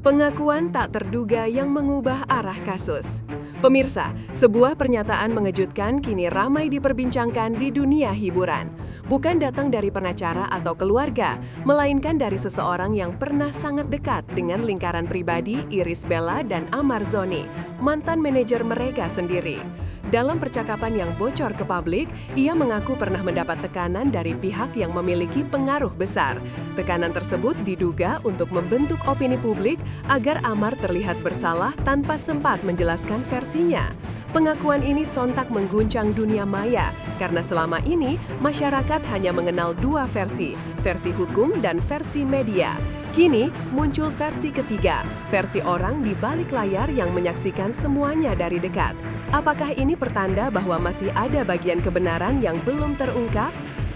Pengakuan tak terduga yang mengubah arah kasus. Pemirsa, sebuah pernyataan mengejutkan kini ramai diperbincangkan di dunia hiburan. Bukan datang dari pengacara atau keluarga, melainkan dari seseorang yang pernah sangat dekat dengan lingkaran pribadi Irish Bella dan Amar Zoni, mantan manajer mereka sendiri. Dalam percakapan yang bocor ke publik, ia mengaku pernah mendapat tekanan dari pihak yang memiliki pengaruh besar. Tekanan tersebut diduga untuk membentuk opini publik agar Amar terlihat bersalah tanpa sempat menjelaskan versinya. Pengakuan ini sontak mengguncang dunia maya karena selama ini masyarakat hanya mengenal dua versi hukum dan versi media. Kini muncul versi ketiga, versi orang di balik layar yang menyaksikan semuanya dari dekat. Apakah ini pertanda bahwa masih ada bagian kebenaran yang belum terungkap?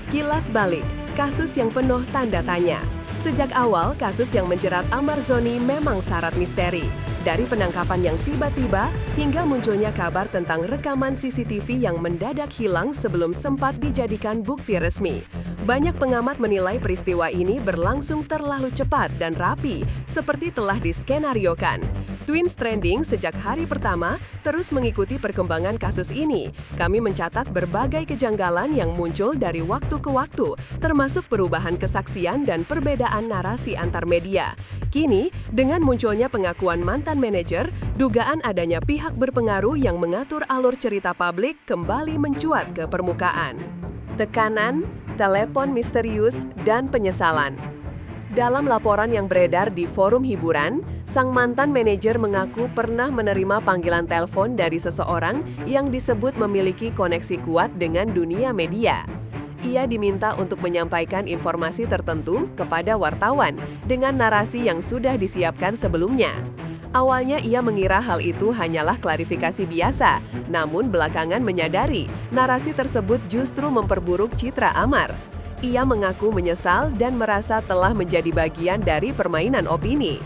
Kilas balik, kasus yang penuh tanda tanya. Sejak awal, kasus yang menjerat Amar Zoni memang syarat misteri. Dari penangkapan yang tiba-tiba hingga munculnya kabar tentang rekaman CCTV yang mendadak hilang sebelum sempat dijadikan bukti resmi. Banyak pengamat menilai peristiwa ini berlangsung terlalu cepat dan rapi, seperti telah diskenariokan. Twins Trending sejak hari pertama terus mengikuti perkembangan kasus ini. Kami mencatat berbagai kejanggalan yang muncul dari waktu ke waktu, termasuk perubahan kesaksian dan perbedaan narasi antar media. Kini, dengan munculnya pengakuan mantan manajer, dugaan adanya pihak berpengaruh yang mengatur alur cerita publik kembali mencuat ke permukaan. Tekanan, telepon misterius, dan penyesalan. Dalam laporan yang beredar di forum hiburan, sang mantan manajer mengaku pernah menerima panggilan telepon dari seseorang yang disebut memiliki koneksi kuat dengan dunia media. Ia diminta untuk menyampaikan informasi tertentu kepada wartawan dengan narasi yang sudah disiapkan sebelumnya. Awalnya ia mengira hal itu hanyalah klarifikasi biasa, namun belakangan menyadari narasi tersebut justru memperburuk citra Amar. Ia mengaku menyesal dan merasa telah menjadi bagian dari permainan opini.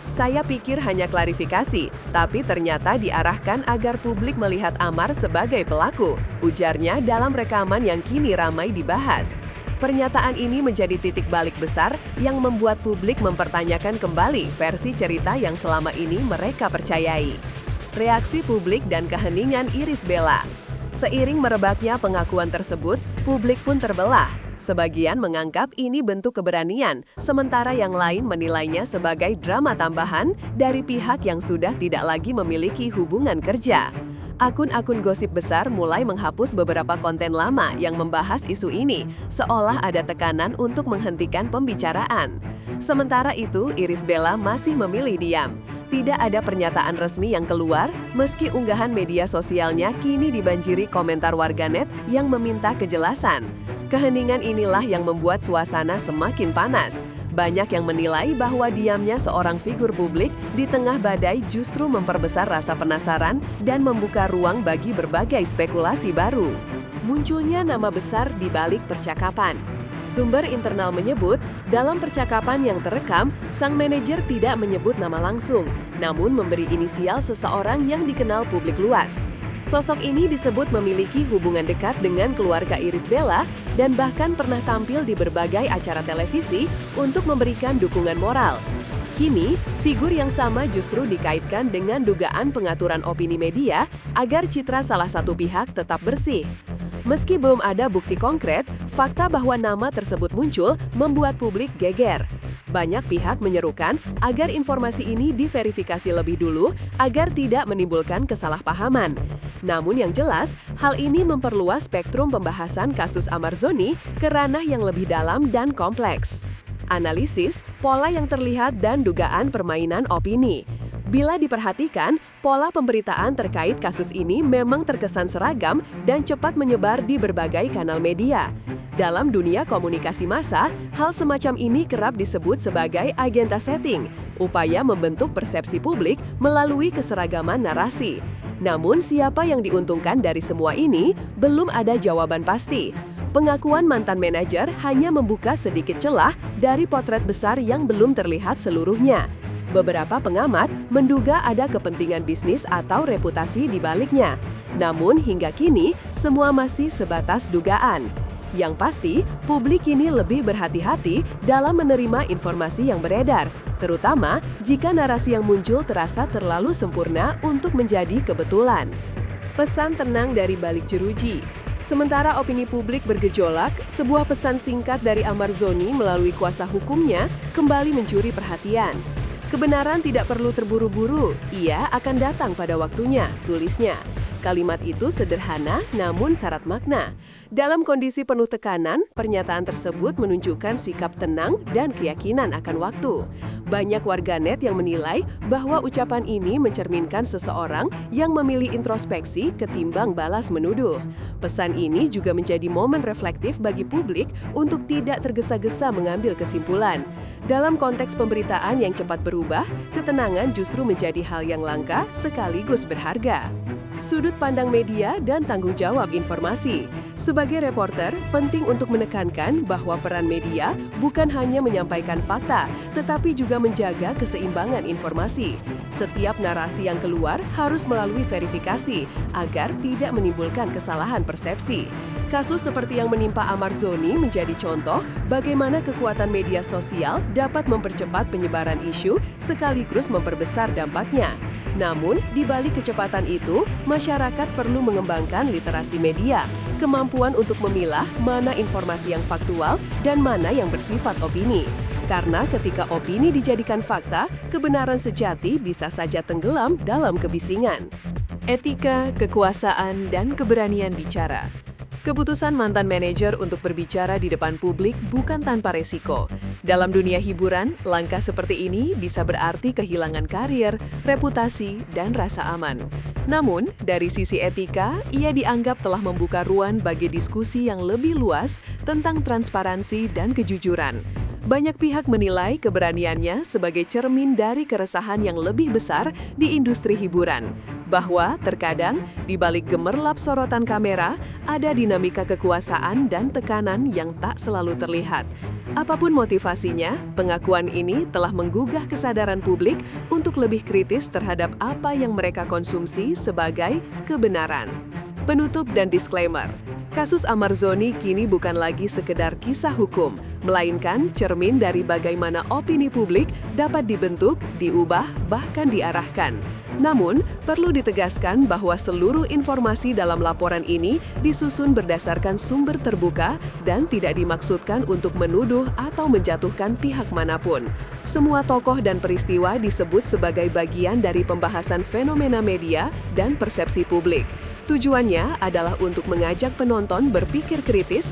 Saya pikir hanya klarifikasi, tapi ternyata diarahkan agar publik melihat Amar sebagai pelaku, ujarnya dalam rekaman yang kini ramai dibahas. Pernyataan ini menjadi titik balik besar yang membuat publik mempertanyakan kembali versi cerita yang selama ini mereka percayai. Reaksi publik dan keheningan Irish Bella. Seiring merebaknya pengakuan tersebut, publik pun terbelah. Sebagian menganggap ini bentuk keberanian, sementara yang lain menilainya sebagai drama tambahan dari pihak yang sudah tidak lagi memiliki hubungan kerja. Akun-akun gosip besar mulai menghapus beberapa konten lama yang membahas isu ini, seolah ada tekanan untuk menghentikan pembicaraan. Sementara itu, Irish Bella masih memilih diam. Tidak ada pernyataan resmi yang keluar, meski unggahan media sosialnya kini dibanjiri komentar warganet yang meminta kejelasan. Keheningan inilah yang membuat suasana semakin panas. Banyak yang menilai bahwa diamnya seorang figur publik di tengah badai justru memperbesar rasa penasaran dan membuka ruang bagi berbagai spekulasi baru. Munculnya nama besar di balik percakapan. Sumber internal menyebut, dalam percakapan yang terekam, sang manajer tidak menyebut nama langsung, namun memberi inisial seseorang yang dikenal publik luas. Sosok ini disebut memiliki hubungan dekat dengan keluarga Irish Bella dan bahkan pernah tampil di berbagai acara televisi untuk memberikan dukungan moral. Kini, figur yang sama justru dikaitkan dengan dugaan pengaturan opini media agar citra salah satu pihak tetap bersih. Meski belum ada bukti konkret, fakta bahwa nama tersebut muncul membuat publik geger. Banyak pihak menyerukan agar informasi ini diverifikasi lebih dulu agar tidak menimbulkan kesalahpahaman. Namun yang jelas, hal ini memperluas spektrum pembahasan kasus Amar Zoni ke ranah yang lebih dalam dan kompleks. Analisis, pola yang terlihat dan dugaan permainan opini. Bila diperhatikan, pola pemberitaan terkait kasus ini memang terkesan seragam dan cepat menyebar di berbagai kanal media. Dalam dunia komunikasi massa, hal semacam ini kerap disebut sebagai agenda setting, upaya membentuk persepsi publik melalui keseragaman narasi. Namun siapa yang diuntungkan dari semua ini, belum ada jawaban pasti. Pengakuan mantan manajer hanya membuka sedikit celah dari potret besar yang belum terlihat seluruhnya. Beberapa pengamat menduga ada kepentingan bisnis atau reputasi di baliknya. Namun hingga kini, semua masih sebatas dugaan. Yang pasti, publik kini lebih berhati-hati dalam menerima informasi yang beredar, terutama jika narasi yang muncul terasa terlalu sempurna untuk menjadi kebetulan. Pesan tenang dari balik jeruji. Sementara opini publik bergejolak, sebuah pesan singkat dari Amarzoni melalui kuasa hukumnya kembali mencuri perhatian. Kebenaran tidak perlu terburu-buru, ia akan datang pada waktunya, tulisnya. Kalimat itu sederhana namun syarat makna. Dalam kondisi penuh tekanan, pernyataan tersebut menunjukkan sikap tenang dan keyakinan akan waktu. Banyak warganet yang menilai bahwa ucapan ini mencerminkan seseorang yang memilih introspeksi ketimbang balas menuduh. Pesan ini juga menjadi momen reflektif bagi publik untuk tidak tergesa-gesa mengambil kesimpulan. Dalam konteks pemberitaan yang cepat berubah, ketenangan justru menjadi hal yang langka sekaligus berharga. Sudut pandang media dan tanggung jawab informasi. Sebagai reporter, penting untuk menekankan bahwa peran media bukan hanya menyampaikan fakta, tetapi juga menjaga keseimbangan informasi. Setiap narasi yang keluar harus melalui verifikasi agar tidak menimbulkan kesalahan persepsi. Kasus seperti yang menimpa Amarzoni menjadi contoh bagaimana kekuatan media sosial dapat mempercepat penyebaran isu sekaligus memperbesar dampaknya. Namun, di balik kecepatan itu, masyarakat perlu mengembangkan literasi media, kemampuan untuk memilah mana informasi yang faktual dan mana yang bersifat opini. Karena ketika opini dijadikan fakta, kebenaran sejati bisa saja tenggelam dalam kebisingan. Etika, kekuasaan, dan keberanian bicara. Keputusan mantan manajer untuk berbicara di depan publik bukan tanpa resiko. Dalam dunia hiburan, langkah seperti ini bisa berarti kehilangan karir, reputasi, dan rasa aman. Namun, dari sisi etika, ia dianggap telah membuka ruang bagi diskusi yang lebih luas tentang transparansi dan kejujuran. Banyak pihak menilai keberaniannya sebagai cermin dari keresahan yang lebih besar di industri hiburan, bahwa terkadang di balik gemerlap sorotan kamera ada dinamika kekuasaan dan tekanan yang tak selalu terlihat. Apapun motivasinya, pengakuan ini telah menggugah kesadaran publik untuk lebih kritis terhadap apa yang mereka konsumsi sebagai kebenaran. Penutup dan disclaimer. Kasus Amarzoni kini bukan lagi sekedar kisah hukum, melainkan cermin dari bagaimana opini publik dapat dibentuk, diubah, bahkan diarahkan. Namun, perlu ditegaskan bahwa seluruh informasi dalam laporan ini disusun berdasarkan sumber terbuka dan tidak dimaksudkan untuk menuduh atau menjatuhkan pihak manapun. Semua tokoh dan peristiwa disebut sebagai bagian dari pembahasan fenomena media dan persepsi publik. Tujuannya adalah untuk mengajak penonton berpikir kritis